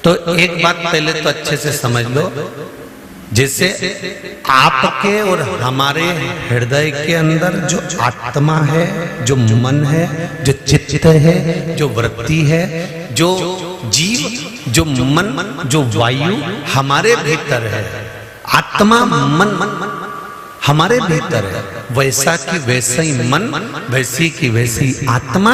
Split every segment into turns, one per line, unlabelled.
तो एक बात पहले तो अच्छे से समझ लो, जैसे आपके और हमारे हृदय के अंदर जो आत्मा है, जो मन है, जो चित्त है, जो वृत्ति है, जो जीव, जो मन, जो वायु हमारे भीतर है, आत्मा मन हमारे भीतर है, वैसा की वैसा ही मन, वैसी की वैसी आत्मा।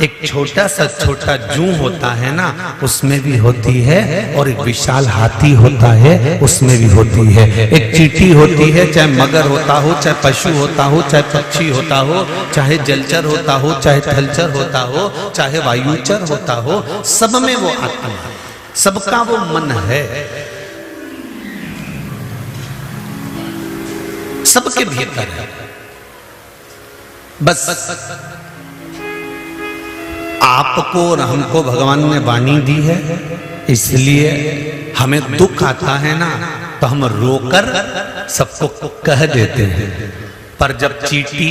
एक छोटा सा छोटा जू होता है ना, उसमें भी होती है, और एक विशाल हाथी होता है, उसमें भी होती है। एक चींटी होती है, चाहे मगर होता हो, चाहे पशु होता हो, चाहे पक्षी होता हो, चाहे जलचर होता हो, चाहे थलचर होता हो, चाहे वायुचर होता हो, सब में वो आत्मा, सबका वो मन है, सबके भीतर है। बस आपको और हमको भगवान ने वाणी दी है, इसलिए हमें दुख आता है ना, तो हम रोकर सबको कह देते हैं। पर जब चींटी,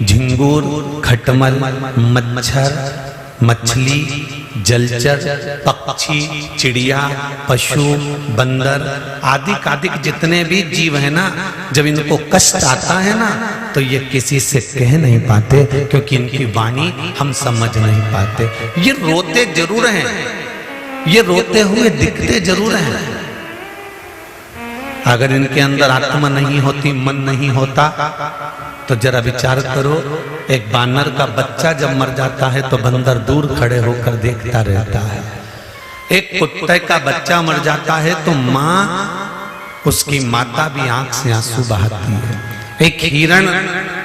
झिंगुर, खटमल, मच्छर, मछली, जलचर, पक्षी, चिड़िया, पशु, बंदर आदि कादिक जितने भी जीव है ना, जब इनको कष्ट आता है ना, तो ये किसी से कह नहीं पाते, क्योंकि इनकी वाणी हम समझ नहीं पाते। ये रोते जरूर हैं, ये रोते हुए दिखते जरूर हैं। अगर इनके अंदर आत्मा नहीं होती, मन नहीं होता, तो जरा विचार करो, एक बानर का बच्चा जब मर जाता है तो बंदर दूर खड़े होकर देखता रहता है। एक कुत्ते का बच्चा मर जाता है तो माँ, उसकी माता भी आंख से आंसू बहाती है। एक हिरण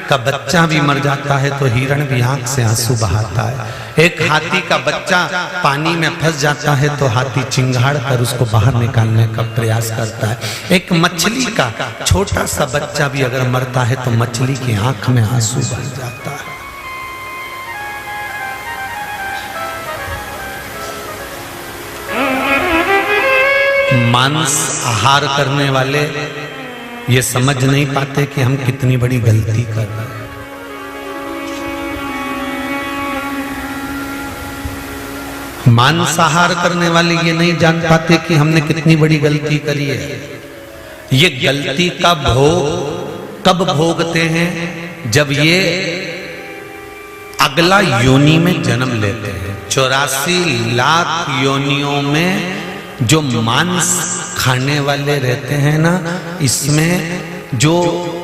का बच्चा भी मर जाता है तो हिरण भी आंख से आंसू बहाता है। एक हाथी का बच्चा पानी में फंस जाता है तो हाथी चिंगाड़ कर उसको बाहर निकालने का प्रयास करता है। एक मछली का छोटा सा बच्चा भी अगर मरता है तो मछली की आंख में आंसू बह जाता है। मांस आहार करने वाले ये समझ नहीं पाते कि हम कितनी बड़ी गलती कर रहे हैं। मांसाहार करने वाले ये नहीं जान पाते कि हमने कितनी बड़ी गलती करी है। ये गलती का भोग कब भोगते हैं? जब ये अगला योनि में जन्म लेते हैं। 84 लाख योनियों में जो मांस खाने वाले रहते हैं ना, इसमें जो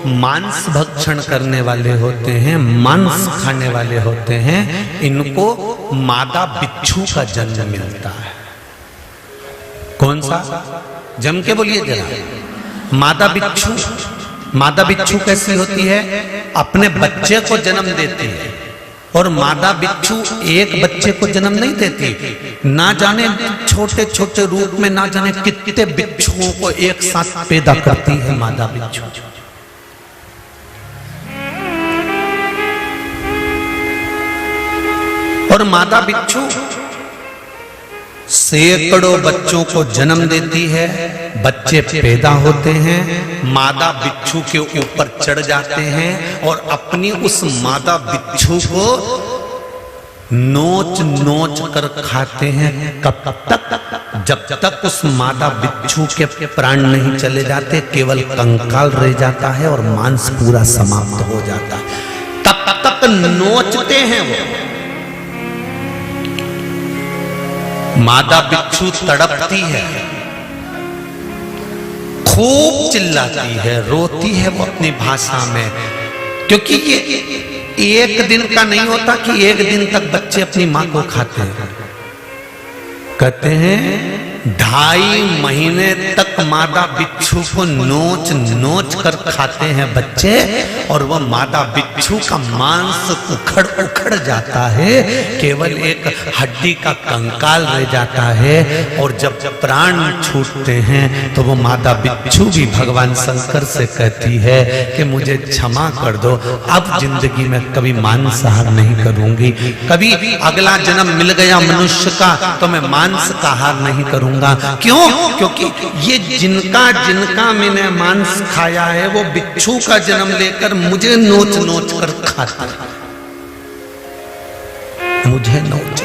मांस भक्षण करने वाले होते हैं, मांस खाने वाले होते हैं, इनको मादा बिच्छू का जन्म मिलता है। कौन सा? जम के बोलिए जरा। मादा बिच्छू। मादा बिच्छू कैसी होती है? अपने बच्चे को जन्म देती है। और मादा बिच्छू एक बच्चे को जन्म नहीं देती, ना जाने छोटे छोटे रूप में ना जाने कितने बिच्छुओं को एक साथ पैदा करती है मादा बिच्छू। और मादा बिच्छू सैकड़ों बच्चों को जन्म देती है, बच्चे पैदा होते हैं, मादा बिच्छू के ऊपर चढ़ जाते हैं और अपनी उस मादा बिच्छू को नोच नोच कर खाते हैं। कब तक? जब तक उस मादा बिच्छू के प्राण नहीं चले जाते, केवल कंकाल रह जाता है और मांस पूरा समाप्त हो जाता है। तब तक नोचते हैं वो। मादा बिच्छू तड़पती है, खूब चिल्लाती है, रोती है वो अपनी भाषा में, क्योंकि ये एक दिन का नहीं होता कि एक दिन तक बच्चे अपनी मां को खाते हैं। कहते हैं 2.5 महीने तक मादा बिच्छू को नोच नोच कर खाते हैं बच्चे, और वह मादा बिच्छू का मांस उखड़ उखड़ जाता है, केवल एक हड्डी का कंकाल रह जाता है। और जब प्राण छूटते हैं तो वो मादा बिच्छू भी भगवान शंकर से कहती है कि मुझे क्षमा कर दो, अब जिंदगी में कभी मांसाहार नहीं करूंगी। कभी अगला जन्म मिल गया मनुष्य का तो मैं मांस का आहार नहीं करूंगा। क्यों? क्योंकि ये जिनका मैंने मांस खाया है वो बिच्छू का जन्म लेकर मुझे नोच नोच कर खाता है, मुझे नोच।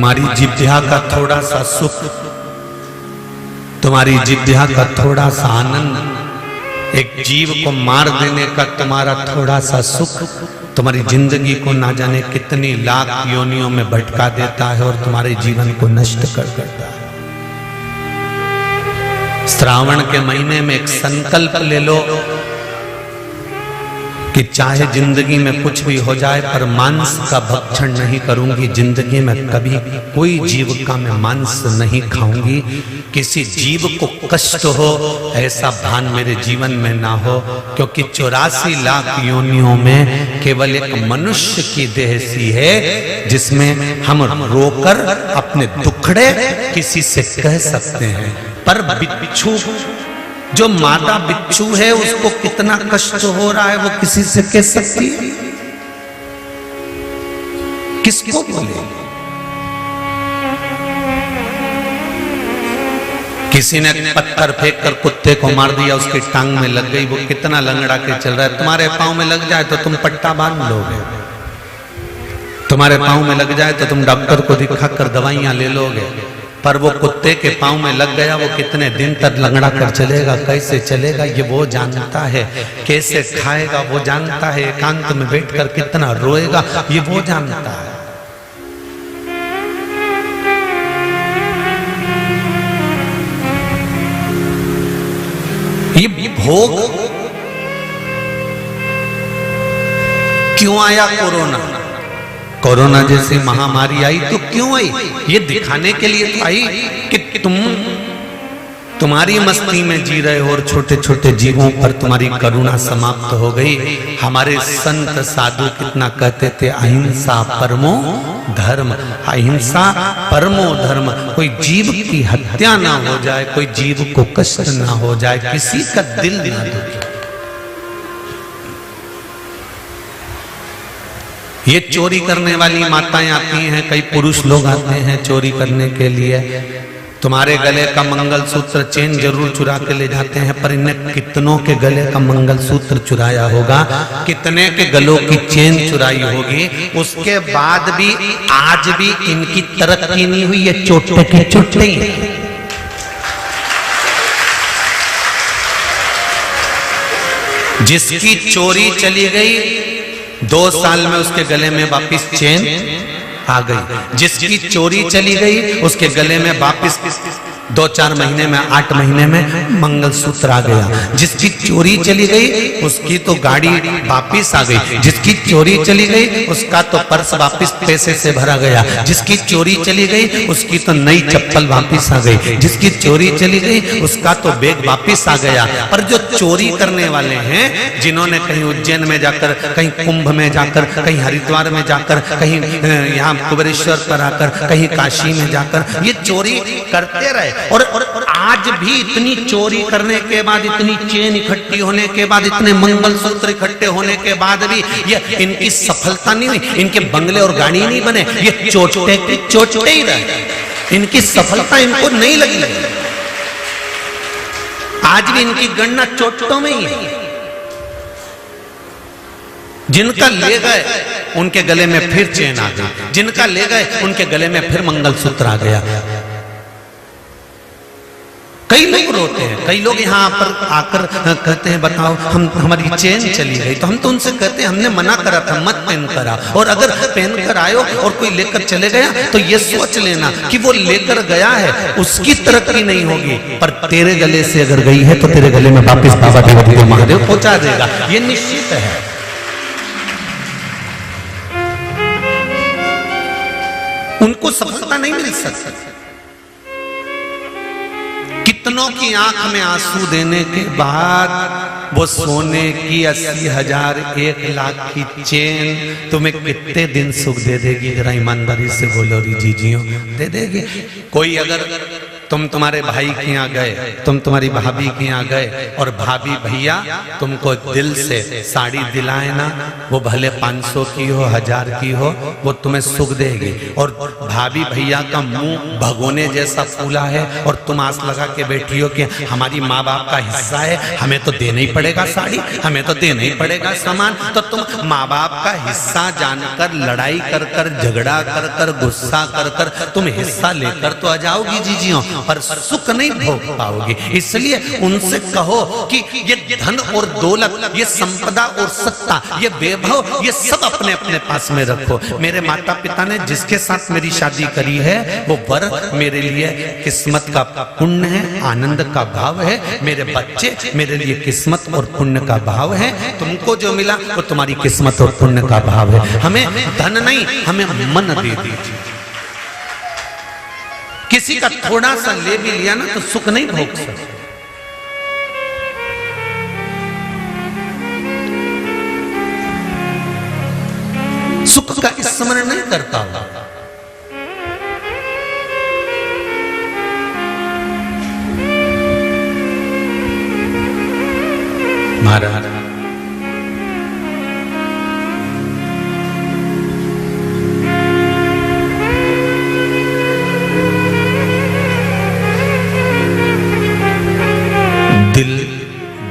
तुम्हारी जिह्वा का थोड़ा सा सुख, तुम्हारी जिह्वा का थोड़ा सा आनंद, एक जीव को मार देने का तुम्हारा थोड़ा सा सुख तुम्हारी जिंदगी को ना जाने कितनी लाख योनियों में भटका देता है और तुम्हारे जीवन को नष्ट कर देता है। श्रावण के महीने में एक संकल्प ले लो कि चाहे जिंदगी में कुछ भी हो जाए पर मांस का भक्षण नहीं करूंगी, जिंदगी में कभी कोई जीव का मैं मांस नहीं खाऊंगी, किसी जीव को कष्ट हो ऐसा भान मेरे जीवन में ना हो, क्योंकि 84 लाख योनियों में केवल एक मनुष्य की देह सी है जिसमें हम रोकर अपने दुखड़े किसी से कह सकते हैं। पर बिच्छू, जो माता बिच्छू है उसको कितना कष्ट हो रहा है वो किसी से कह सकती है? किसको बोले? किसी ने पत्थर फेंक कर कुत्ते को मार दिया, उसकी टांग में लग गई, वो कितना लंगड़ा के चल रहा है। तुम्हारे पांव में लग जाए तो तुम पट्टा बांध लोगे, तुम्हारे पांव में लग जाए तो तुम डॉक्टर को दिखा कर दवाइयां ले लोगे, पर वो कुत्ते के पांव में लग गया, वो कितने दिन तक लंगड़ा कर चलेगा, कैसे चलेगा ये वो जानता है, कैसे खाएगा वो जानता है, एकांत में बैठकर कितना रोएगा ये वो जानता है। ये भोग क्यों आया? कोरोना जैसी महामारी आई तो क्यों आई? ये दिखाने के लिए तो आई कि तुम्हारी मस्ती में जी रहे हो और छोटे छोटे जीवों पर तुम्हारी करुणा समाप्त हो गई। हमारे संत साधु कितना कहते थे, अहिंसा परमो धर्म, अहिंसा परमो धर्म। कोई जीव की हत्या ना हो जाए, कोई जीव को कष्ट ना हो जाए, किसी का दिल ना दुखे। ये चोरी करने वाली माताएं आती हैं, कई पुरुष लोग आते हैं चोरी करने के लिए, तुम्हारे गले का मंगलसूत्र चेन जरूर चुरा के ले जाते हैं, पर इन्हें कितनों के गले का मंगलसूत्र चुराया होगा, कितने के गलों की चेन चुराई होगी, उसके बाद भी आज भी इनकी तरक्की नहीं हुई। ये चोटे के चोटे। जिसकी चोरी चली गई 2 साल में उसके गले में वापिस चेन आ गई, जिसकी चोरी चली गई उसके गले में वापिस 2-4 महीने में 8 महीने में मंगलसूत्र आ गया, जिसकी चोरी चली गई उसकी तो गाड़ी वापिस आ गई, जिसकी चोरी चली गई उसका तो पर्स वापिस पैसे से भरा गया, जिसकी चोरी चली गई उसकी तो नई चप्पल वापिस आ गई, जिसकी चोरी चली गई उसका तो बैग वापिस आ गया। पर जो चोरी करने वाले हैं, जिन्होंने कहीं उज्जैन में जाकर, कहीं कुंभ में जाकर, कहीं हरिद्वार में जाकर, कहीं यहाँ कुबेरेश्वर पर आकर, कहीं काशी में जाकर ये चोरी करते रहे, और आज भी इतनी चोरी करने के बाद, इतनी चेन इकट्ठी होने के बाद, इतने मंगलसूत्र इकट्ठे होने के बाद भी ये इनकी सफलता नहीं हुई, इनके बंगले और गाड़ी नहीं बने, ये चोटते ही रहे, इनकी सफलता इनको नहीं लगी। आज भी इनकी गणना चोटों में ही है। जिनका ले गए उनके गले में फिर चेन आ गई, जिनका ले गए उनके गले में फिर मंगलसूत्र आ गया। कई लोग रोते हैं, कई लोग यहाँ पर आकर कहते हैं बताओ हमारी चेन चली गई, तो हम तो उनसे कहते हैं हमने मना करा था मत पहन कर आओ, और अगर पहन कर आयो और कोई लेकर चले गया तो ये सोच लेना कि वो लेकर गया है उसकी तरक्की नहीं होगी, पर तेरे गले से अगर गई है तो तेरे गले में वापिस बाबा देव महादेव पहुंचा देगा, ये निश्चित है। उनको सफलता नहीं मिल सकती। कितनों की आंख में आंसू देने के बाद वो सोने की 80,000 1 लाख की चेन तुम्हें कितने दिन सुख दे देगी? जरा ईमानदारी से बोलो री जीजियों, दे देगी? कोई अगर तुम तुम्हारे भाई के यहाँ गए, तुम तुम्हारी भाभी के यहाँ गए और भाभी भैया तुमको दिल से साड़ी दिलाए ना, वो भले 500 की हो 1000 की हो, वो तुम्हें सुख देगी। और भाभी भैया का मुंह भगोने जैसा फूला है और तुम आस लगा के बैठी हो कि हमारी माँ बाप का हिस्सा है, हमें तो देना ही पड़ेगा साड़ी, हमें तो देना ही पड़ेगा सामान। तो तुम माँ बाप का हिस्सा जानकर लड़ाई कर कर, झगड़ा कर कर, गुस्सा कर कर तुम हिस्सा लेकर तो आ जाओगी जीजियों, पर सुख नहीं भोग पाओगी। इसलिए उनसे कहो कि ये धन और दौलत, ये संपदा और सत्ता, ये वैभव, ये सब अपने अपने पास में रखो। मेरे माता पिता ने जिसके साथ मेरी शादी करी है वो वर मेरे लिए किस्मत का पुण्य है, आनंद का भाव है। मेरे बच्चे मेरे लिए किस्मत और पुण्य का भाव है। तुमको जो मिला वो तुम्हारी किस्मत और पुण्य का भाव है। हमें धन नहीं, हमें मन दे दीजिए। किसी का थोड़ा सा ले भी लिया ना तो सुख नहीं भोग सकते। सुख का स्मरण नहीं करता हुआ महाराज दिल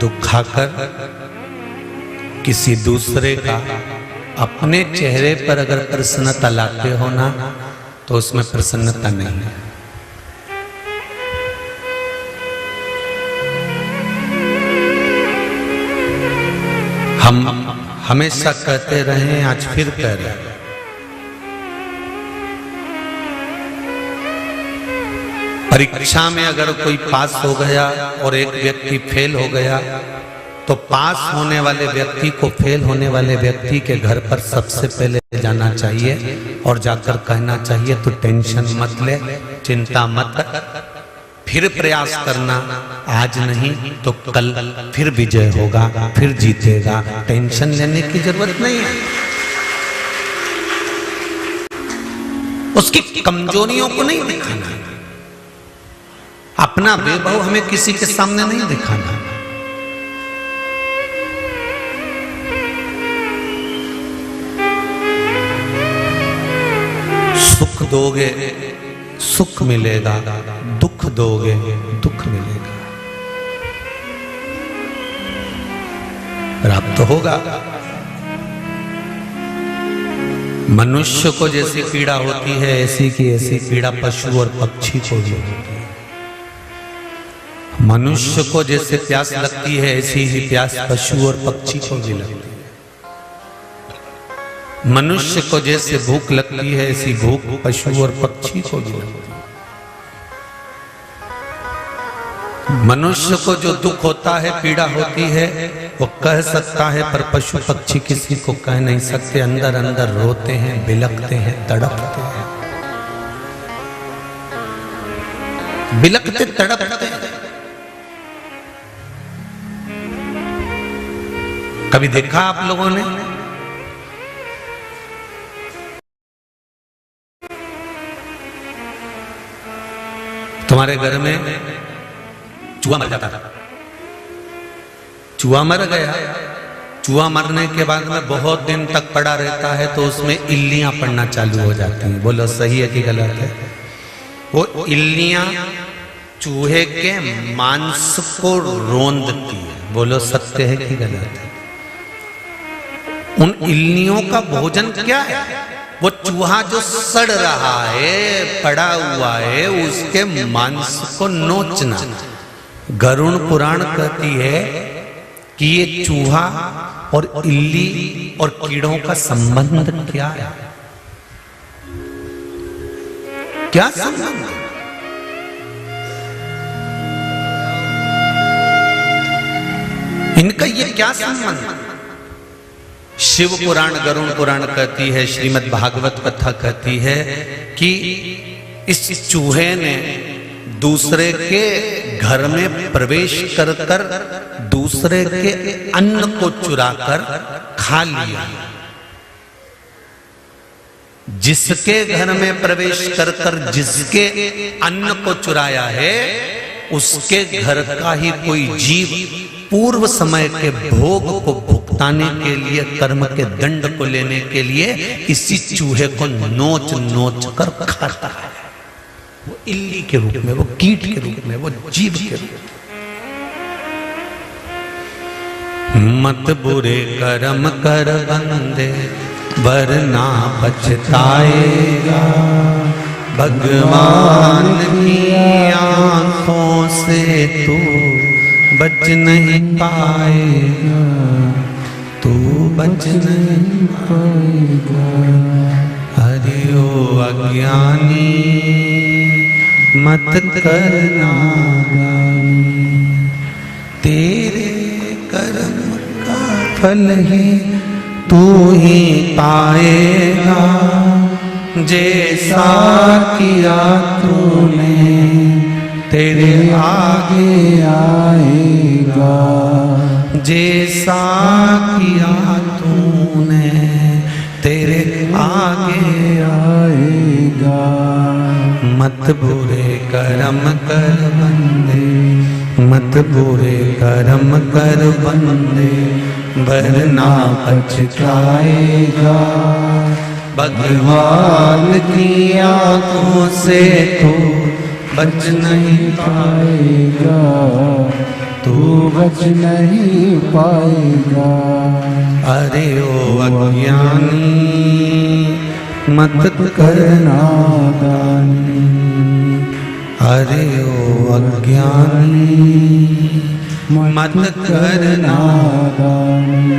दुखाकर किसी दूसरे का अपने चेहरे पर अगर प्रसन्नता लाते हो ना तो उसमें प्रसन्नता नहीं है। हम हमेशा कहते रहे, आज फिर कह रहे हैं, परीक्षा में अगर कोई पास हो गया और एक व्यक्ति फेल हो गया तो पास होने वाले व्यक्ति को फेल होने वाले व्यक्ति के घर पर सबसे पहले जाना चाहिए और जाकर कहना चाहिए तू टेंशन मत ले, चिंता मत कर, फिर प्रयास करना, आज नहीं तो कल फिर विजय होगा, फिर जीतेगा। टेंशन लेने की जरूरत नहीं है। उसकी कमजोरियों को नहीं दिखाना, अपना वैभव हमें किसी के सामने नहीं दिखाना। सुख दोगे सुख मिलेगा, दुख दोगे दुख मिलेगा, प्राप्त होगा। मनुष्य को जैसी पीड़ा होती है ऐसी की ऐसी पीड़ा पशु और पक्षी को भी होती है। मनुष्य को जैसे प्यास लगती है ऐसी ही प्यास पशु और पक्षी को भी लगती है। मनुष्य को जैसे भूख लगती है ऐसी भूख पशु और पक्षी को भी लगती है। मनुष्य को जो दुख होता है, पीड़ा होती है, वो कह सकता है, पर पशु पक्षी किसी को कह नहीं सकते। अंदर अंदर रोते हैं, बिलखते हैं, तड़पते हैं, बिलखते तड़पते हैं। कभी देखा आप लोगों ने? तुम्हारे घर में चूहा मर जाता था, चूहा मर गया, चूहा मरने के बाद में बहुत दिन तक पड़ा रहता है तो उसमें इल्लियां पड़ना चालू हो जाती हैं। बोलो सही है कि गलत है? वो इल्लियां चूहे के मांस को रोंदती है। बोलो सत्य है कि गलत है? उन इल्लियों का भोजन क्या है? वो चूहा जो सड़ रहा है, पड़ा हुआ है, उसके मांस को नोचना। गरुड़ पुराण कहती है कि ये चूहा और इल्ली और कीड़ों का संबंध क्या है? क्या संबंध? इनका ये क्या संबंध? शिव पुराण, गरुड़ पुराण कहती है, श्रीमद् भागवत कथा कहती है कि इस चूहे ने दूसरे के घर में प्रवेश कर कर दूसरे के अन्न को चुरा कर खा लिया। जिसके घर में प्रवेश कर कर जिसके अन्न को चुराया है, उसके घर का ही कोई जीव पूर्व समय के भोग को भुगताने के लिए, कर्म के दंड को लेने के लिए इसी चूहे को नोच नोच कर खाता है। वो इल्ली के रूप में, वो कीट के रूप में, वो जीव के रूप में। मत बुरे कर्म कर बंदे वरना पछताएगा, भगवान की आंखों से तू बच नहीं पाएगा, तू बच नहीं पाएगा। हरि ओ अज्ञानी मत करना गानी, तेरे कर्म का फल ही तू ही पाएगा, जैसा किया तूने तेरे आगे आएगा, जैसा किया तूने तेरे आगे आएगा। मत बुरे कर्म कर बंदे, मत बुरे कर्म कर बंदे, वरना पछताएगा, भगवान की आंखों से तू बच नहीं पाएगा, तू बच नहीं पाएगा। अरे ओ अज्ञानी मत करना दानी, अरे ओ अज्ञानी मत करना दानी।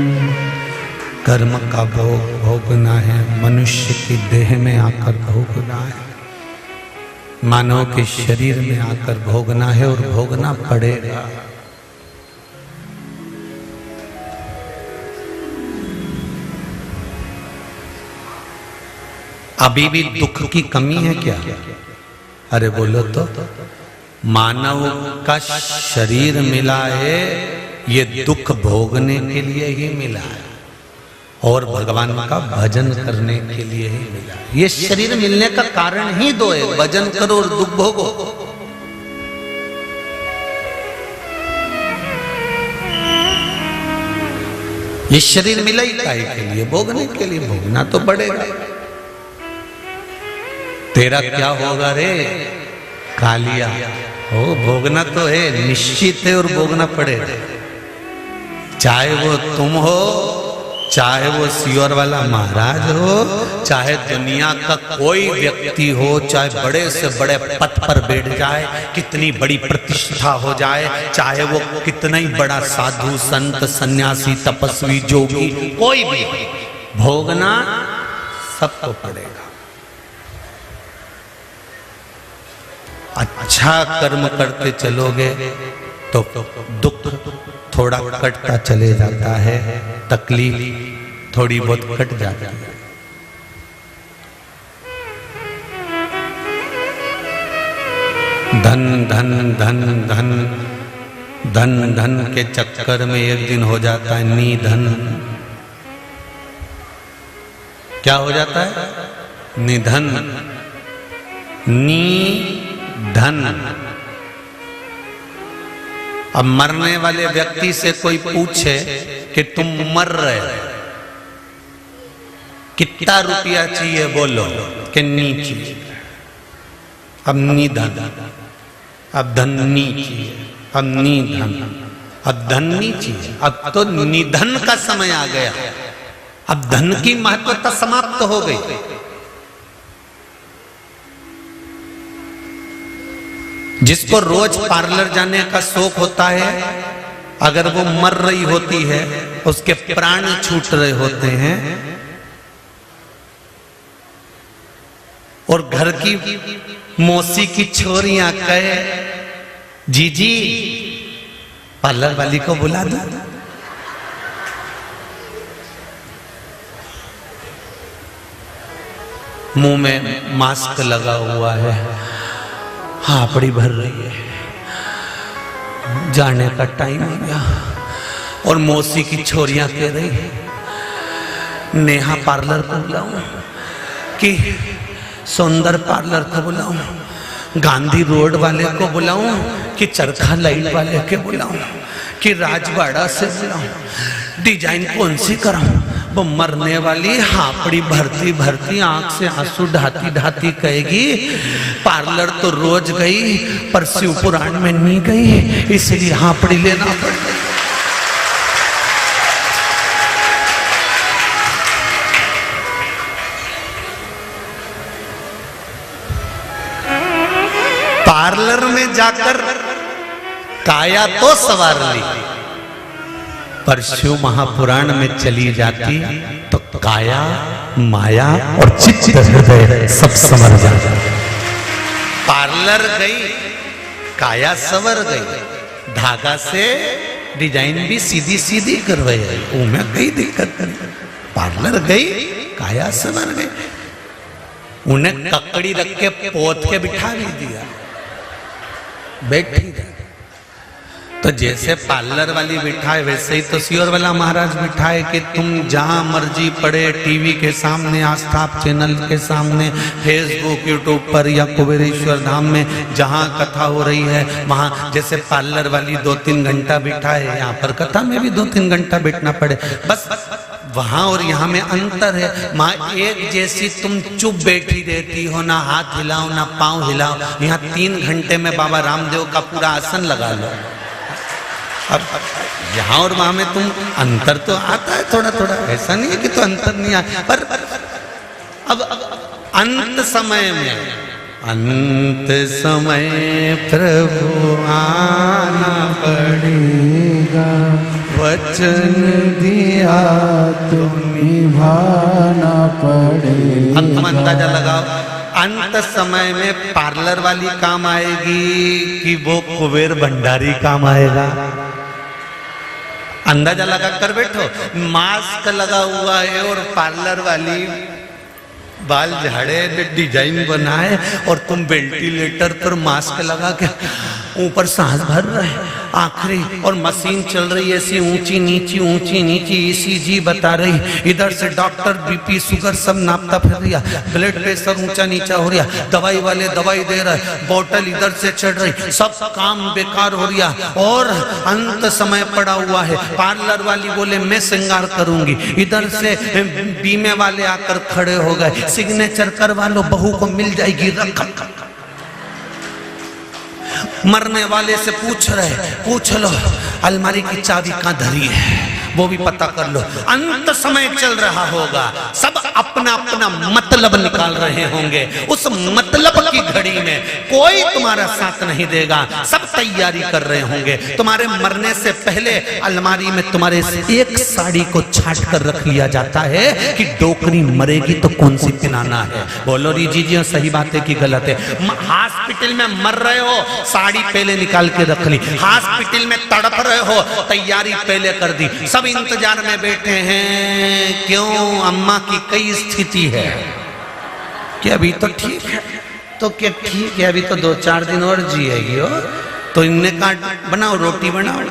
कर्म का भोग भोगना है, मनुष्य की देह में आकर भोगना है, मानव के शरीर में आकर भोगना है और भोगना पड़ेगा। अभी भी दुख की कमी है क्या? अरे बोलो तो, मानव का शरीर मिला है, ये दुख भोगने के लिए ही मिला है और भगवान का भजन करने के लिए ही मिला है। ये शरीर मिलने का कारण ही दो है, भजन करो और दुख भोगो। ये शरीर मिला ही काहे के लिए? भोगने के लिए। भोगना तो पड़ेगा। तेरा क्या होगा रे कालिया? हो भोगना तो है, निश्चित है और भोगना पड़ेगा। चाहे वो तुम हो, चाहे वो सियोर वाला महाराज हो, चाहे दुनिया का कोई व्यक्ति हो, चाहे बड़े से बड़े पद पर बैठ जाए, कितनी बड़ी प्रतिष्ठा हो जाए, चाहे वो कितना ही बड़ा साधु संत सन्यासी तपस्वी जोगी कोई भी, भोगना सबको पड़ेगा। अच्छा कर्म करते चलोगे तो दुख थोड़ा कटता चले जाता है, तकलीफ थोड़ी बहुत कट जाती है। धन धन धन धन धन धन के चक्कर में एक दिन हो जाता है निधन। क्या हो जाता है? निधन। धन। अब मरने वाले व्यक्ति से कोई पूछे कि तुम मर रहे हो, कितना रुपया चाहिए? बोलो कि नी चाहिए। अब निधन, अब धन्नी चाहिए, अब निधन, अब धन्नी चाहिए। अब तो निधन का समय आ गया, अब धन की महत्वता समाप्त हो गई। जिसको रोज पार्लर जाने का शौक होता है, अगर वो मर रही होती है, उसके प्राण छूट रहे होते हैं और घर की मौसी की छोरियां कहे जीजी पार्लर वाली को बुला दो, मुंह में मास्क लगा हुआ है, हापड़ी भर रही है, जाने का टाइम हो गया, और मौसी की छोरियां कह रही नेहा पार्लर को बुलाऊं कि सौंदर्य पार्लर को बुलाऊं, गांधी रोड वाले को बुलाऊं, कि चरखा लाइन वाले के बुलाऊं, कि राजवाड़ा से बुलाऊं, डिजाइन कौन सी कराऊं? वो मरने वाली हापड़ी भरती भरती आंख से आंसू ढाती ढाती कहेगी पार्लर तो रोज गई पर शिव पुराण में नहीं गई, इसलिए हापड़ी लेना पड़ गई। पार्लर में जाकर काया तो संवार ली, पर शिव महापुराण में चली जाती तो काया, माया और चित्त हृदय सब संवर जाता। पार्लर गई, काया संवर गई, धागा से डिजाइन भी सीधी सीधी करवाई, उनमें गई दिक्कत नहीं। पार्लर गई, काया संवर गई, उन्हें ककड़ी रख के पोत के बिठा भी दिया, बैठी। तो जैसे पार्लर वाली बिठाए वैसे ही तो सियोर वाला महाराज बिठाए कि तुम जहां मर्जी पड़े, टीवी के सामने, आस्था चैनल के सामने, फेसबुक यूट्यूब पर या कुबेरेश्वर धाम में जहां कथा हो रही है वहां, जैसे पार्लर वाली 2-3 घंटा बिठाए, यहाँ पर कथा में भी 2-3 घंटा बैठना पड़े। बस वहां और यहाँ में अंतर है। माँ एक जैसी तुम चुप बैठी रहती हो, ना हाथ हिलाओ ना पाँव हिलाओ, यहाँ 3 घंटे में बाबा रामदेव का पूरा आसन लगा लो। अब यहाँ और वहां में तुम अंतर तो आता है थोड़ा थोड़ा, ऐसा नहीं है कि तो अंतर नहीं आया, पर अब अंत समय में, अंत समय प्रभु आना पड़ेगा, वचन दिया तो निभाना पड़ेगा। अंत में अंदाजा लगाओ, अंत समय में पार्लर वाली काम आएगी कि वो कुबेर भंडारी काम आएगा? अंदाजा लगा कर बैठो। मास्क लगा हुआ है और पार्लर वाली बाल झाड़े, डिजाइन बनाए, और तुम वेंटिलेटर पर मास्क लगा के ऊपर सांस भर रहे, आखिरी, और मशीन चल रही है ऐसी ऊंची नीची ECG बता रही, इधर से डॉक्टर बीपी शुगर सब नापता फिर रहा, ब्लड प्रेशर ऊंचा नीचा हो रहा, दवाई वाले दवाई दे रहे, बोतल इधर से चढ़ रही, सब काम बेकार हो रहा, और अंत समय पड़ा हुआ है। पार्लर वाली बोले मैं श्रृंगार करूंगी, इधर से बीमे वाले आकर खड़े हो गए, सिग्नेचर करवा लो, बहू को मिल जाएगी रकम। मरने वाले से पूछ लो अलमारी की चाबी कहां धरी है, वो भी पता कर लो। अंत समय चल रहा होगा, सब अपना अपना मतलब निकाल रहे होंगे, उस मतलब की घड़ी में कोई तुम्हारा साथ नहीं देगा, सब तैयारी कर रहे होंगे। तुम्हारे मरने से पहले अलमारी में तुम्हारे एक साड़ी को छाट कर रख लिया जाता है कि डोकरी मरेगी तो कौन सी पिनाना है। बोलो जी सही बात है कि गलत है? हॉस्पिटल में मर रहे हो, साड़ी पहले निकाल के रख ली, हॉस्पिटल में तड़प रहे हो, तैयारी पहले कर दी, सब इंतजार में बैठे हैं। क्यों? अम्मा की कई स्थिति है कि अभी तो ठीक है, तो क्या ठीक है, अभी तो 2-4 दिन और जिएगी। और तो इनने कहा बनाओ रोटी बनाओ,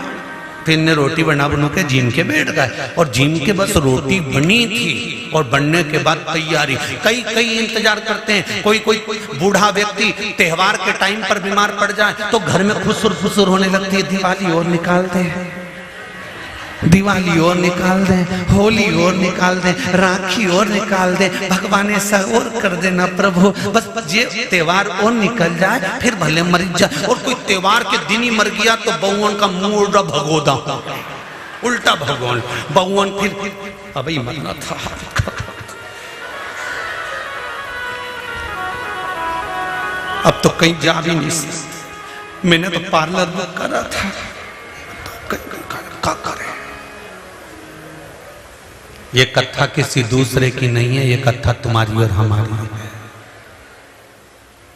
फिर इनने रोटी बना के जिम के बैठ गए, और जिम के बस रोटी बनी थी और बनने के बाद तैयारी, कई इंतजार करते हैं। कोई बूढ़ा व्यक्ति त्योहार के टाइम पर बीमार पड़ जाए तो घर में खुसुर होने लगती है, दिवाली और निकाल दें, दिवाली और निकाल दें, होली और निकाल दें, राखी और निकाल दें, भगवान ऐसा और कर देना प्रभु, बस ये त्योहार और निकल जाए, फिर भले मर जाए। और कोई त्योहार के दिन ही मर गया तो बहुवन का मुंह उल्टा भगोदा, उल्टा भगवान बहुवन, फिर अभी मरना था। अब तो कहीं जा भी नहीं सकते। मैंने तो पार्लर बुक करा था, तो क्या करें? ये कथा किसी दूसरे की नहीं है, ये कथा तुम्हारी और हमारी है।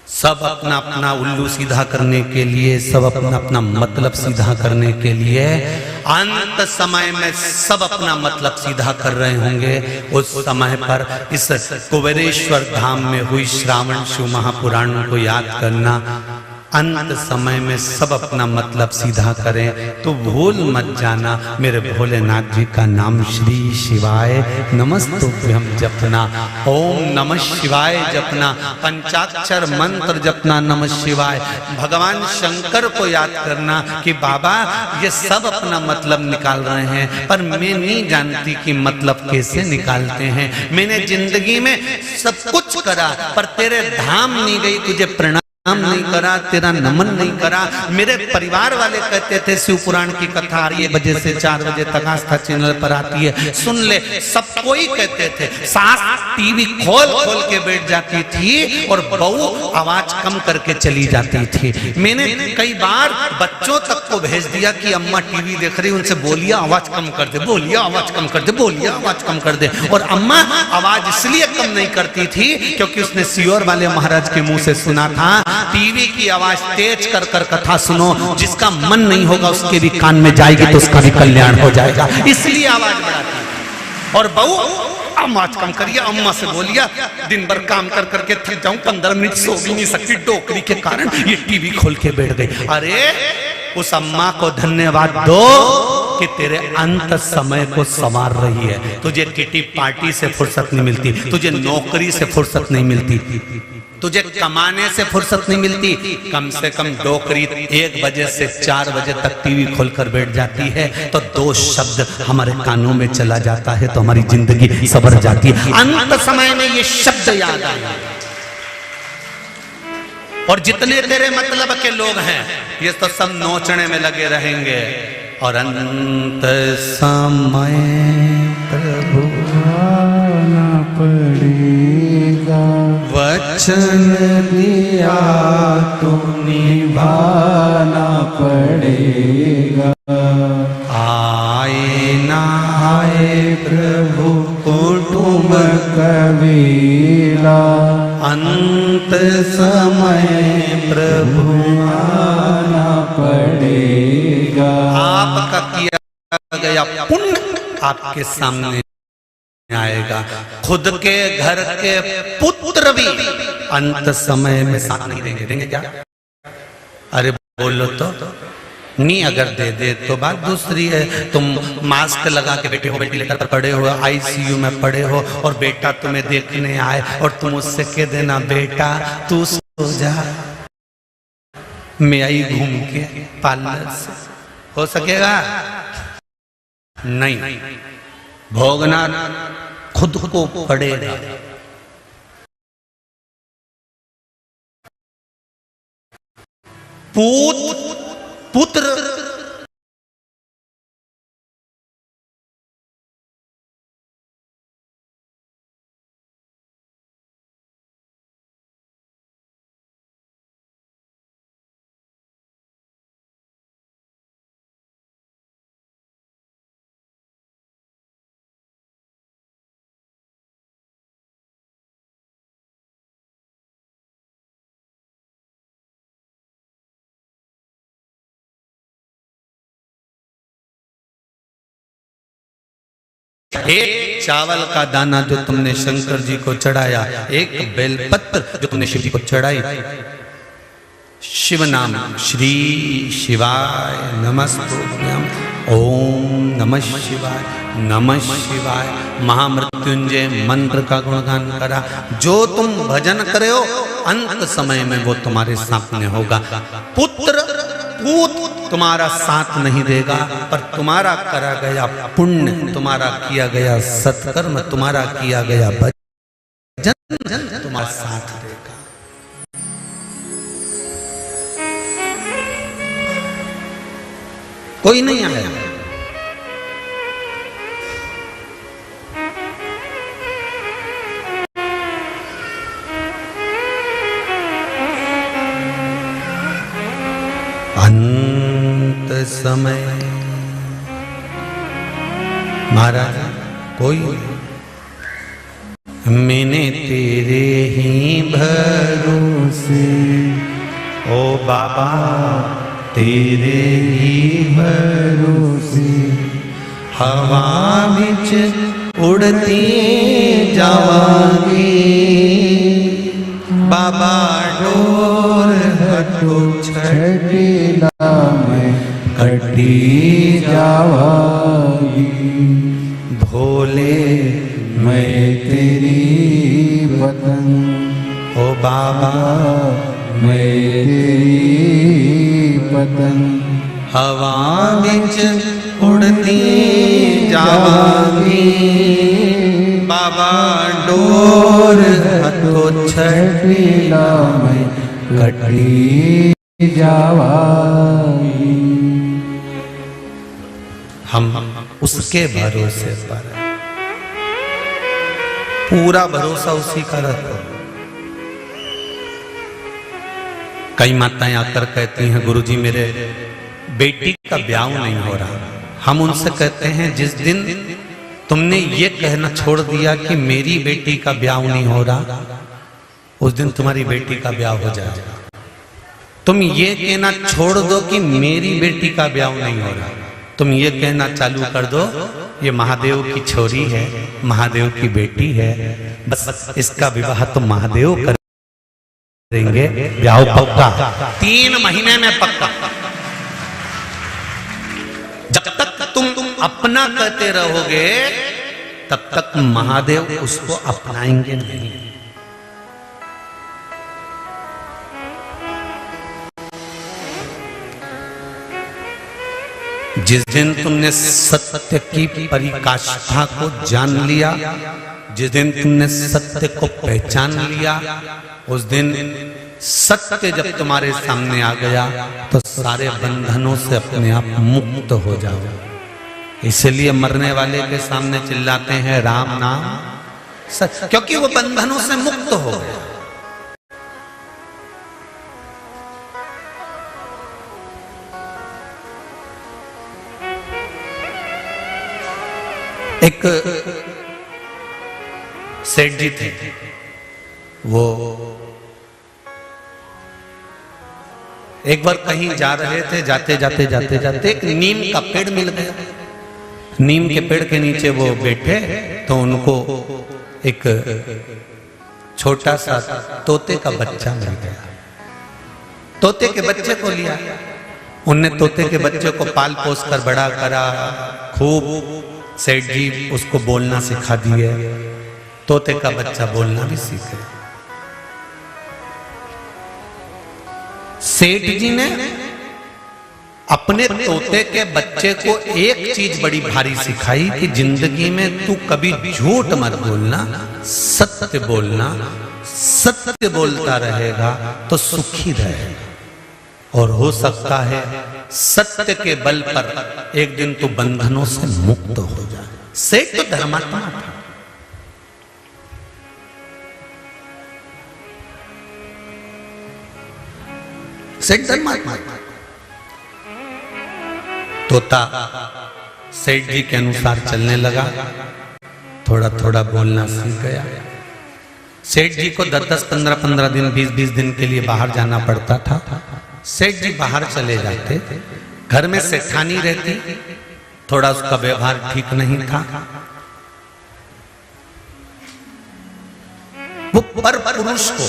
सब अपना अपना उल्लू सीधा करने के लिए, सब अपना अपना मतलब सीधा करने के लिए, अंत समय में सब अपना मतलब सीधा कर रहे होंगे। उस समय पर इस कुबेरेश्वर धाम में हुई श्रावण शिव महापुराण को याद करना, अंत समय में सब अपना मतलब सीधा करें तो भूल मत जाना मेरे भोलेनाथ जी का नाम श्री शिवाय नमस्तुभ्यं जपना, ओम नमः शिवाय जपना, पंचाक्षर मंत्र जपना नमः शिवाय। भगवान शंकर को याद करना कि बाबा ये सब अपना मतलब निकाल रहे हैं पर मैं नहीं जानती कि मतलब कैसे निकालते हैं। मैंने जिंदगी में सब कुछ करा पर तेरे धाम नहीं गई, तुझे प्रणाम नहीं करा, तेरा नमन नहीं करा। मेरे परिवार वाले कहते थे शिव पुराण की कथा 1 बजे से 4 बजे तक आस्था चैनल पर आती है, सुन ले। सब कोई कहते थे। सास टीवी खोल खोल के बैठ जाती थी और बहू आवाज कम करके चली जाती थी। मैंने कई बार बच्चों तक को भेज दिया कि अम्मा टीवी देख रही, उनसे बोलिए आवाज कम कर दे, बोलिए आवाज कम कर दे, बोलिए आवाज कम कर दे। और अम्मा आवाज इसलिए कम नहीं करती थी क्योंकि उसने सियोर वाले महाराज के मुंह से सुना था, टीवी की आवाज तेज कर कर कथा सुनो, जिसका मन नहीं होगा उसके भी कान में जाएगी तो उसका भी कल्याण हो जाएगा, इसलिए आवाज बढ़ाती। और बहू आवाज कम करिए, अम्मा से बोलिए दिन भर काम कर करके थक जाऊं, 15 मिनट सो भी नहीं सकती डोकरी के कारण, ये टीवी खोल के बैठ गई। अरे उस अम्मा को धन्यवाद दो कि तेरे अंत समय को संवार रही है। तुझे किटी पार्टी से फुर्सत नहीं मिलती, तुझे नौकरी से फुर्सत नहीं मिलती, तुझे कमाने से फुर्सत नहीं मिलती। कम से कम डोकरी 1 बजे से 4 बजे तक टीवी खोलकर बैठ जाती है तो 2 शब्द हमारे कानों में चला जाता है तो हमारी जिंदगी संवर जाती है। अंत समय में ये शब्द याद आए। और जितने तेरे मतलब के लोग हैं ये तो सब नोचने में लगे रहेंगे। और अंत समय प्रभु आना पड़ेगा, वचन दिया तो निभाना पड़ेगा। आए ना आए प्रभु कुटुंब कबीला, अंत समय प्रभु आना पड़ेगा। आपका किया गया पुण्य आपके सामने आएगा। खुद के घर के पुत्र भी अंत समय में साथ नहीं देंगे। देंगे क्या? अरे बोलो तो नहीं, अगर दे दे तो बात दूसरी है। तुम मास्क लगा के बैठे हो, वेंटिलेटर पर पड़े हो, आईसीयू में पड़े हो और बेटा तुम्हें देखने आए और तुम उससे कह देना बेटा तू सो जा, मैं आई घूम के पार्लर से, हो सकेगा? नहीं, भोगना खुद को पड़ेगा। पुत्र एक चावल का दाना जो तुमने शंकर जी को चढ़ाया, एक बेलपत्र जो तुमने शिव जी को चढ़ाई, शिव नाम श्री शिवाय नमस्तुभ्यं, ओम नमः शिवाय नमः शिवाय, महामृत्युंजय मंत्र का गुणगान करा। जो तुम भजन करे हो अंत समय में वो तुम्हारे सामने होगा। पुत्र पूत तुम्हारा साथ नहीं देगा पर तुम्हारा करा गया पुण्य, तुम्हारा किया गया सत्कर्म, तुम्हारा किया गया भजन तुम्हारा साथ देगा। कोई नहीं आया। अंत समय महाराज कोई मैंने तेरे ही भरोसे, ओ बाबा तेरे ही भरोसे, हवा विच उड़ती जावांगी, बाबा डोर हटो ओ बाबा
मैं तेरी पतंग
हवा बिच उड़ती जावांगी, बाबा डोर हथो छठीला
मैं कटी जावांगी।
हम उसके भरोसे पर, पूरा भरोसा उसी का रखो। कई माताएं आकर कहती हैं गुरुजी मेरे बेटी का ब्याह नहीं हो रहा। हम उनसे कहते हैं जिस दिन तुमने ये कहना छोड़ दिया कि मेरी बेटी का ब्याह नहीं हो रहा, उस दिन तुम्हारी बेटी का ब्याह हो जाएगा। तुम ये कहना छोड़ दो कि मेरी बेटी का ब्याह नहीं हो रहा, तुम ये कहना चालू कर दो ये महादेव की छोरी है, महादेव की बेटी है, बस इसका विवाह तो महादेव करेंगे, ब्याह पक्का 3 महीने में पक्का। जब तक तुम अपना कहते रहोगे तब तक महादेव उसको अपनाएंगे नहीं। जिस दिन तुमने सत्य की परिकाष्ठा को जान लिया, जिस दिन तुमने सत्य को पहचान लिया, उस दिन सत्य जब तुम्हारे सामने आ गया तो सारे बंधनों से अपने आप मुक्त हो जाओ। इसलिए मरने वाले के सामने चिल्लाते हैं राम नाम सत्य, क्योंकि वो बंधनों से मुक्त हो गया। एक सेठ जी थे, वो एक बार कहीं जा रहे थे, जाते जाते जाते जाते एक नीम का पेड़ मिल गया। नीम के पेड़ के नीचे वो बैठे तो उनको एक छोटा सा तोते का बच्चा मिल गया। तोते के बच्चे को लिया, उनने तोते के बच्चे को पाल पोस कर बड़ा करा, खूब सेठ जी उसको बोलना सिखा दिए, तोते का बच्चा बोलना भी सीखे। सेठ जी ने अपने तोते के बच्चे को एक चीज बड़ी भारी सिखाई कि जिंदगी में तू कभी झूठ मत बोलना, सत्य बोलना। सत्य बोलता रहेगा तो सुखी रहेगा, और हो सकता है सत्य के बल पर एक दिन तू बंधनों से मुक्त हो जाए। सेठ तो धर्मात्मा था, सेठ धर्मात्मा था। तोता सेठ जी के अनुसार चलने लगा, थोड़ा थोड़ा बोलना सीख गया। सेठ जी को 10-10, 15-15 दिन, 20-20 दिन के लिए बाहर जाना पड़ता था। सेठ जी बाहर चले जाते, घर में सेठानी रहती, थोड़ा उसका व्यवहार ठीक नहीं था। वो पर पुरुष को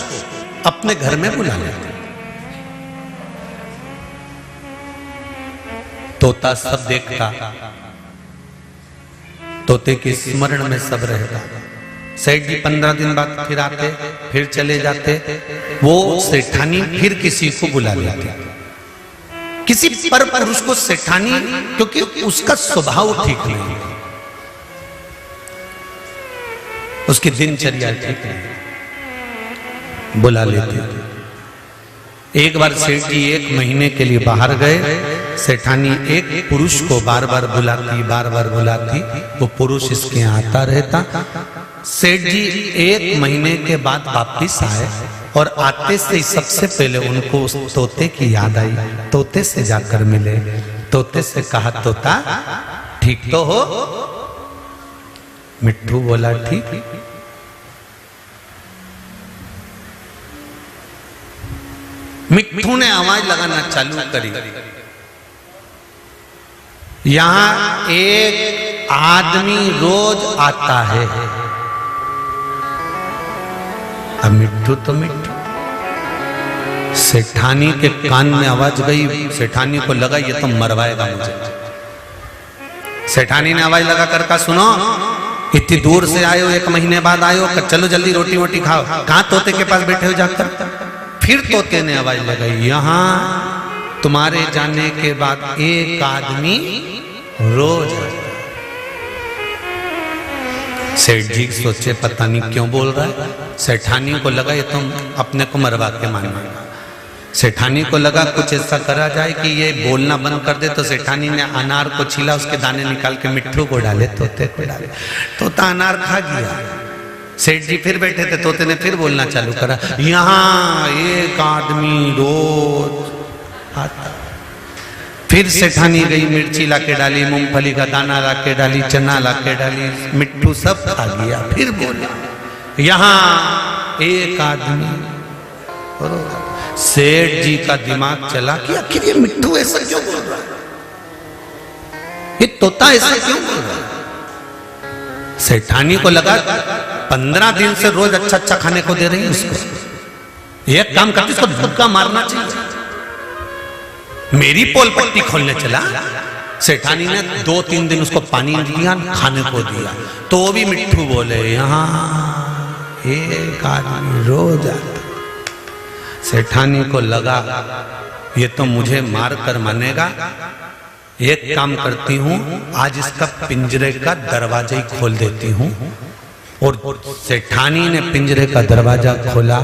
अपने घर में बुला लेते। तोता सब देखता, तोते के स्मरण में सब रहता। सेठ जी 15 दिन बाद फिर आते, फिर चले जाते। वो सेठानी फिर किसी को बुला लेते, किसी पर पुरुष को सेठानी, क्योंकि उसका स्वभाव ठीक नहीं, उसकी दिनचर्या ठीक नहीं, बुला लेते। एक बार सेठ जी 1 महीने के लिए बाहर गए। सेठानी एक पुरुष को बार बार बुलाती, वो पुरुष इसके यहाँ आता रहता। सेठ जी 1 महीने के बाद वापिस आए, और आते से सबसे पहले उनको उस तोते की याद आई। तोते से जाकर मिले, तोते से कहा तोता ठीक तो हो? मिट्ठू बोला ठीक। मिट्ठू ने आवाज लगाना चालू करी, यहां एक आदमी रोज आता है। अब मिट्ठू तो मिट्ठू, सेठानी के कान में आवाज गई। सेठानी को लगा ये तो मरवाएगा मुझे। सेठानी ने आवाज लगा कर कहा सुनो, इतनी दूर से आए हो, 1 महीने बाद आए हो, चलो जल्दी रोटी वोटी खाओ। कहां तोते के पास बैठे हो जाकर? फिर तोते ने आवाज लगाई, यहां तुम्हारे जाने के बाद एक आदमी रोज आता। सेठ जी सोचे पता नहीं क्यों बोल रहा है। सेठानी को लगा ये तुम अपने को मरवा के मानेगा। सेठानी को लगा कुछ ऐसा करा जाए कि ये बोलना बंद कर दे। तो सेठानी ने अनार को छीला, उसके दाने निकाल के मिट्ठू को डाले, तोते को डाले। तोता अनार खा गया। सेठ जी फिर बैठे थे, तोते ने फिर बोलना चालू करा, यहाँ एक आदमी रोज आता। फिर सेठानी गई, मिर्ची लाके डाली, मूंगफली का दाना लाके डाली, चना लाके डाली, मिट्ठू सब खा गया। फिर बोला, यहाँ एक आदमी रोज। सेठ जी का दिमाग चला कि आखिर ये मिट्ठू ऐसा क्यों बोल रहा है, ये तोता ऐसा क्यों बोल रहा है। सेठानी को लगा 15 दिन से रोज अच्छा अच्छा खाने को दे रही है उसको, एक काम करती उसको धक्का मारना चाहिए। मेरी पोल पट्टी खोलने चला। सेठानी ने 2-3 दिन उसको पानी दिया, खाने को दिया, तो वो भी मिट्ठू बोले, यहाँ एक आदमी रोज आता। सेठानी को लगा ये तो मुझे मार कर मानेगा, एक काम करती हूं, आज इसका पिंजरे का दरवाजा ही खोल देती हूं। और सेठानी ने पिंजरे का दरवाजा खोला,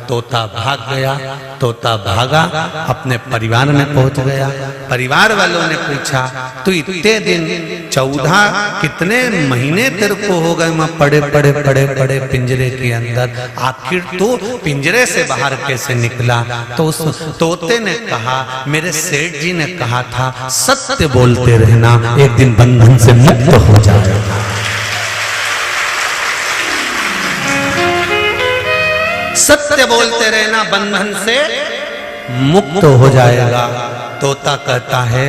तोता भाग गया। तोता भागा, अपने परिवार में पहुंच गया। परिवार वालों ने पूछा, तू इतने दिन 14 कितने महीने तेरे को हो गए मैं पड़े पड़े पड़े पड़े पिंजरे के अंदर, आखिर तू पिंजरे से बाहर कैसे निकला? तो उस तोते ने कहा, मेरे सेठ जी ने कहा था सत्य बोलते रहना, एक दिन बंधन से मुक्त हो जाएगा। सत्य बोलते रहना, बंधन से मुक्त हो जाएगा। तोता कहता है,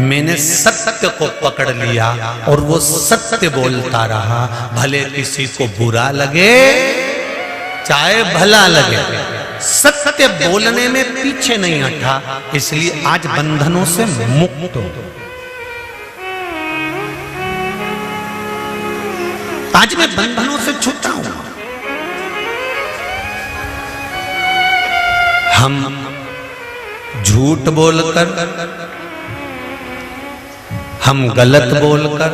मैंने सत्य को पकड़ लिया और वो सत्य बोलता रहा, भले किसी को बुरा लगे चाहे भला लगे, सत्य बोलने में पीछे नहीं हटा। इसलिए आज बंधनों से मुक्त हो। आज मैं बंधनों से छूटा हूं। हम झूठ बोलकर, हम गलत बोलकर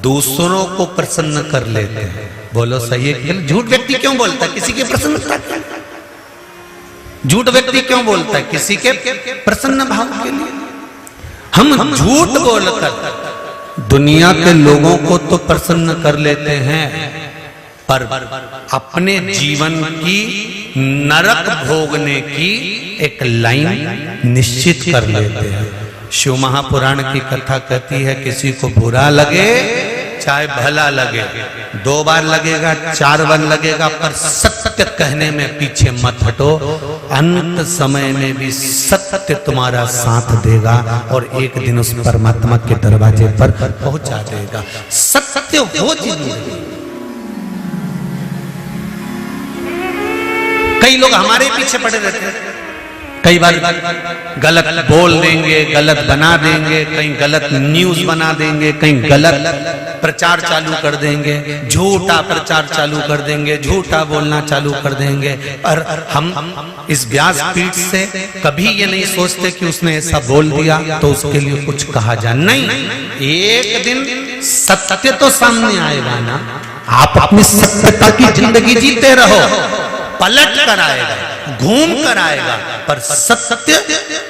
दूसरों को प्रसन्न कर लेते हैं। बोलो सही है कि झूठ व्यक्ति क्यों बोलता है? किसी के प्रसन्नता के लिए। झूठ व्यक्ति क्यों बोलता है? किसी के प्रसन्न भाव के लिए। हम झूठ बोलकर दुनिया के लोगों को तो प्रसन्न कर लेते हैं, पर अपने जीवन की नरक भोगने की एक लाइन निश्चित कर लेते हैं। शिव महापुराण की कथा कहती है, किसी को बुरा लगे चाहे भला लगे, 2 बार लगेगा 4 बार लगेगा, पर सत्य कहने में पीछे मत हटो। अंत समय में भी सत्य तुम्हारा साथ देगा और एक दिन उस परमात्मा के दरवाजे पर पहुंचा देगा। सत्य हो जिंदगी। कई लोग हमारे पीछे पड़े रहते हैं, कई बार गलत बोल देंगे, गलत बना देंगे, कहीं गलत न्यूज बना देंगे, कहीं गलत प्रचार चालू कर देंगे, झूठा प्रचार चालू कर देंगे, झूठा बोलना चालू कर देंगे। पर हम इस व्यासपीठ से कभी ये नहीं सोचते कि उसने ऐसा बोल दिया तो उसके लिए कुछ कहा जाए। नहीं, एक दिन सत्य तो सामने आएगा ना। आप अपनी सत्यता की जिंदगी जीते रहो, पलट कर आएगा, घूम कर आएगा, पर सत्य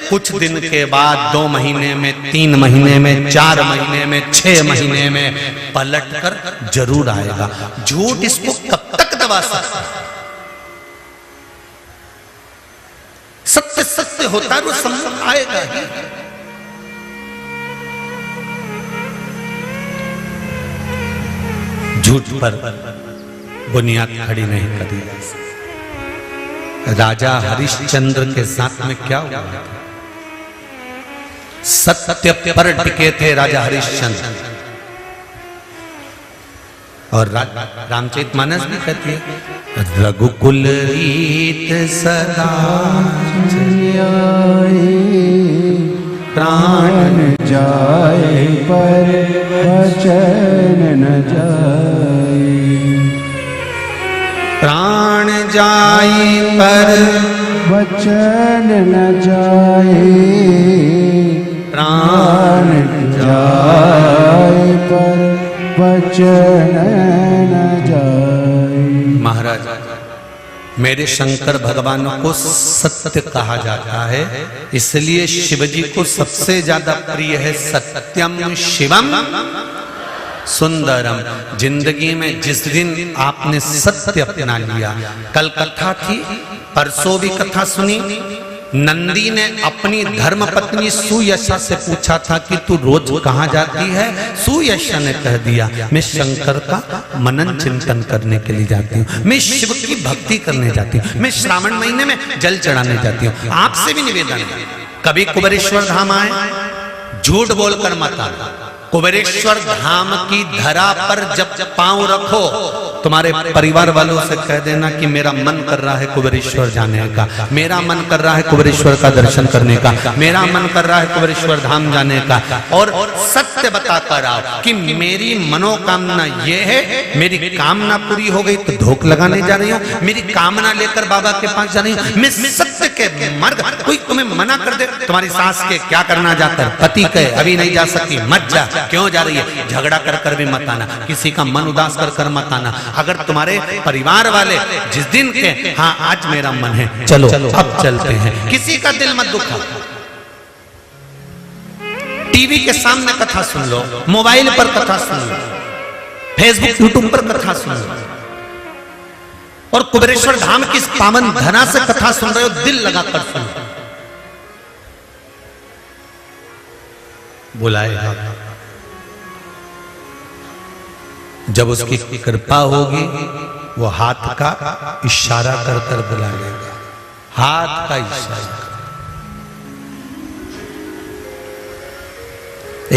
कुछ दिन के बाद, 2 महीने में, 3 महीने में, 4 महीने में, 6 महीने में पलट कर जरूर आएगा। झूठ इसको कब तक दबा सकता है? सत्य सत्य होता है, वो समझ आएगा ही। झूठ पर बुनियाद खड़ी नहीं करी जा सकती। राजा हरिश्चंद्र के साथ में क्या हुआ? सत्य पर टिके थे राजा हरिश्चंद्र। और रामचरितमानस भी कहती है, रघुकुल रीत सदा
प्राण जाए पर वचन न जाए।
प्राण जाए पर
वचन न जाए,
प्राण
जाए पर वचन न जाए।
महाराज, मेरे शंकर भगवान को सत्य कहा जाता है, इसलिए शिवजी को सबसे ज्यादा प्रिय है सत्यम शिवम सुंदरम। जिंदगी में जिस दिन आपने सत्य अपना लिया, कल कथा थी, परसों भी कथा सुनी, नंदी ने अपनी धर्म पत्नी सुयशा से पूछा था कि तू रोज कहाँ जाती है? सुयशा ने कह दिया, मैं शंकर का मनन चिंतन करने के लिए जाती हूँ, मैं शिव की भक्ति करने जाती हूँ, मैं श्रावण महीने में जल चढ़ाने जाती हूँ। आपसे भी निवेदन है, कभी कुबेरेश्वर धाम आए, झूठ बोलकर मत आना। कुबेरेश्वर धाम की धरा पर जब पांव रखो, तुम्हारे परिवार वालों से कह देना कि मेरा मन कर रहा है कुबेरेश्वर जाने का, मेरा मन कर रहा है कुबेरेश्वर का दर्शन करने का, मेरा मन कर रहा है कुबेरेश्वर धाम जाने का। और सत्य बताकर आओ कि मेरी मनोकामना ये है, मेरी कामना पूरी हो गई तो धोख लगाने जा रही हूँ, मेरी कामना लेकर बाबा के पास जा रही हूँ, मैं सत्य के मर्द। कोई तुम्हें मना कर दे, तुम्हारी सास के क्या करना जाकर, पति के अभी नहीं जा सकती, मत जा, क्यों जा रही है, झगड़ा कर कर भी मत आना, किसी का मन उदास कर कर मत आना। अगर तुम्हारे परिवार वाले जिस दिन के हाँ आज मेरा मन है चलो अब चलते हैं, किसी का दिल मत दुखा। टीवी के सामने कथा सुन लो, मोबाइल पर कथा सुन लो, फेसबुक यूट्यूब पर कथा सुन लो, और कुबेरेश्वर धाम की इस पावन धरा से कथा सुन रहे हो, दिल लगाकर सुन। बुलाएगा जब उसकी कृपा होगी, वो हाथ का इशारा कर कर बुला लेगा, हाथ का इशारा।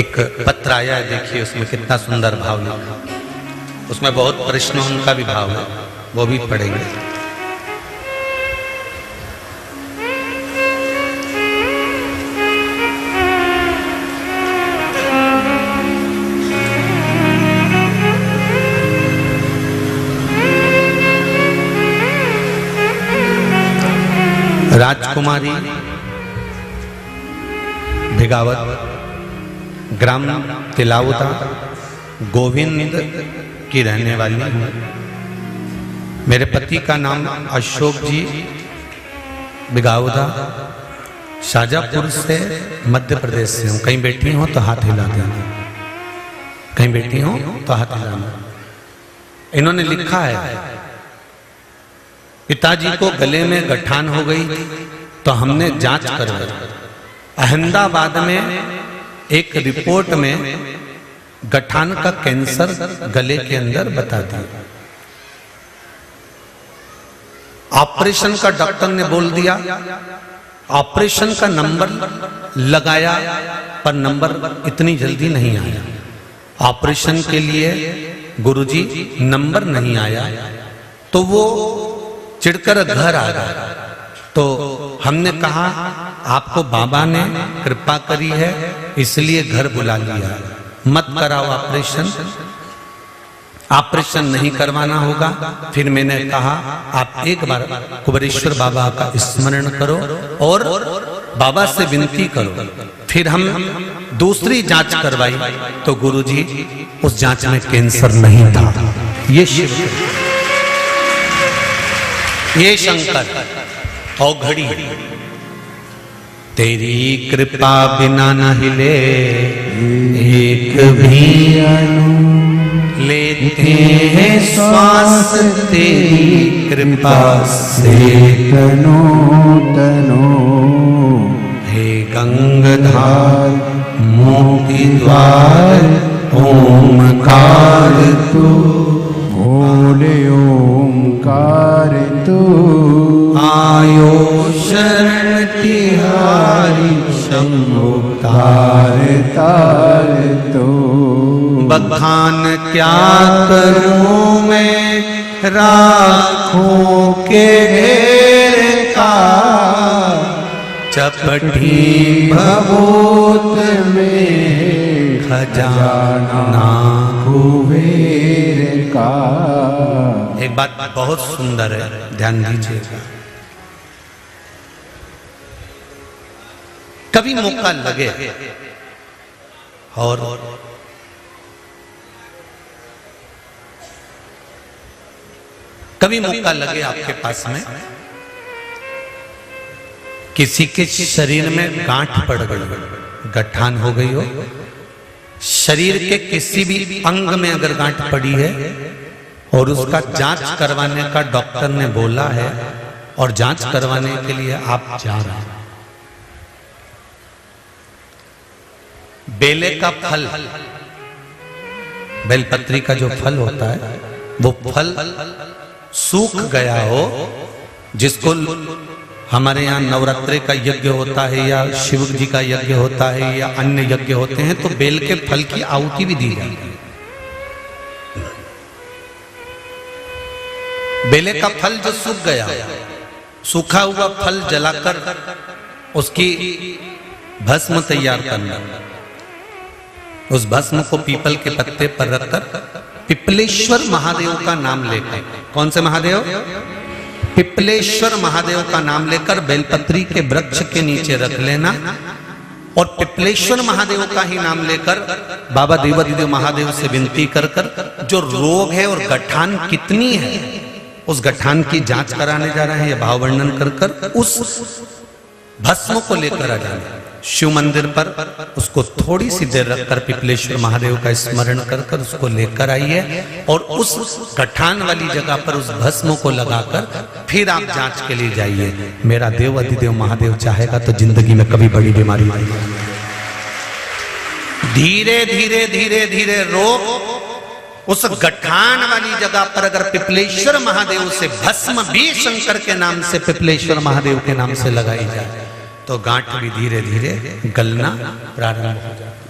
एक पत्र आया है, देखिए उसमें कितना सुंदर भाव लिखा, उसमें बहुत प्रश्न उनका भी भाव है, वो भी पढ़ेंगे। राजकुमारी भिगावत, ग्राम तिलावता, गोविंद की रहने वाली हूँ। मेरे पति का नाम अशोक जी भिगावता, शाजापुर से मध्य प्रदेश से हूँ। कहीं बैठी हो तो हाथ हिला देना, कहीं बैठी हो तो हाथ हिलाना। इन्होंने लिखा है, पिताजी को गले में गठान हो गई तो हमने जांच करवाई। अहमदाबाद में एक रिपोर्ट में गठान का कैंसर गले के अंदर बता दिया। ऑपरेशन का डॉक्टर ने बोल दिया, ऑपरेशन का नंबर लगाया पर नंबर इतनी जल्दी नहीं आया। ऑपरेशन के लिए गुरुजी नंबर नहीं आया तो वो चिढ़कर घर आ गया। तो हमने कहा आपको बाबा ने कृपा करी है इसलिए घर बुला लिया, मत कराओ ऑपरेशन, ऑपरेशन नहीं करवाना होगा। फिर मैंने कहा आप एक बार कुबेरेश्वर बाबा का स्मरण करो और बाबा से विनती करो। फिर हम दूसरी जांच करवाई तो गुरुजी उस जांच में कैंसर नहीं था। ये शिव, ये शंकर औघड़ी। तेरी कृपा बिना न हिले एक भी अणु, लेते हैं श्वास तेरी कृपा से
तनो तनो।
हे गंगाधार मोती द्वार ओमकार तू,
भोले ओमकार तू।
आयो शरण तिहारी शंभो
तार तार तू।
बखान क्या करूं मैं राखों के ढेर का, चपटी भभूत में खजाना
कुबेर का।
एक बात बहुत सुंदर है, ध्यान दीजिएगा। कभी मौका लगे और कभी मौका लगे आपके पास में, किसी के शरीर में गांठ पड़ गई, गठान हो गई हो, शरीर के किसी भी अंग में अगर गांठ पड़ी है और उसका जांच करवाने का डॉक्टर ने बोला है और जांच करवाने के लिए आप जा रहे हैं, बेले का फल, बेलपत्री का जो फल होता है वो फल सूख गया हो, जिसको हमारे यहाँ नवरात्रि का यज्ञ होता है या शिव जी का यज्ञ होता है या अन्य यज्ञ होते हैं, तो बेल के फल की आहुति भी दी जाती है। बेले का फल जो सूख गया, सूखा हुआ फल जलाकर उसकी भस्म तैयार करना, उस भस्म को पीपल के पत्ते पर रखकर पिपलेश्वर महादेव का नाम लेकर, कौन से महादेव? पिपलेश्वर महादेव का नाम लेकर बेलपत्री के वृक्ष के नीचे रख लेना और पिपलेश्वर महादेव का ही नाम लेकर बाबा देवादिदेव महादेव से विनती कर कर जो रोग है और गठान कितनी है उस गठान की जांच कराने जा रहे हैं, यह भाव वर्णन कर कर उस भस्म को लेकर आ जाना शिव मंदिर पर, उसको थोड़ी सी देर रखकर पिपलेश्वर महादेव का स्मरण कर कर उसको लेकर आइए और उस गठान वाली जगह पर उस भस्म को लगाकर फिर आप जांच के लिए जाइए। मेरा देव अधिदेव महादेव चाहेगा तो जिंदगी में कभी बड़ी बीमारी नहीं। धीरे धीरे धीरे धीरे रोग उस गठान वाली जगह पर अगर पिपलेश्वर महादेव से भस्म भी शंकर के नाम से पिपलेश्वर महादेव के नाम से लगाई जाए तो गांठ भी धीरे धीरे गलना प्रारंभ हो जाता है।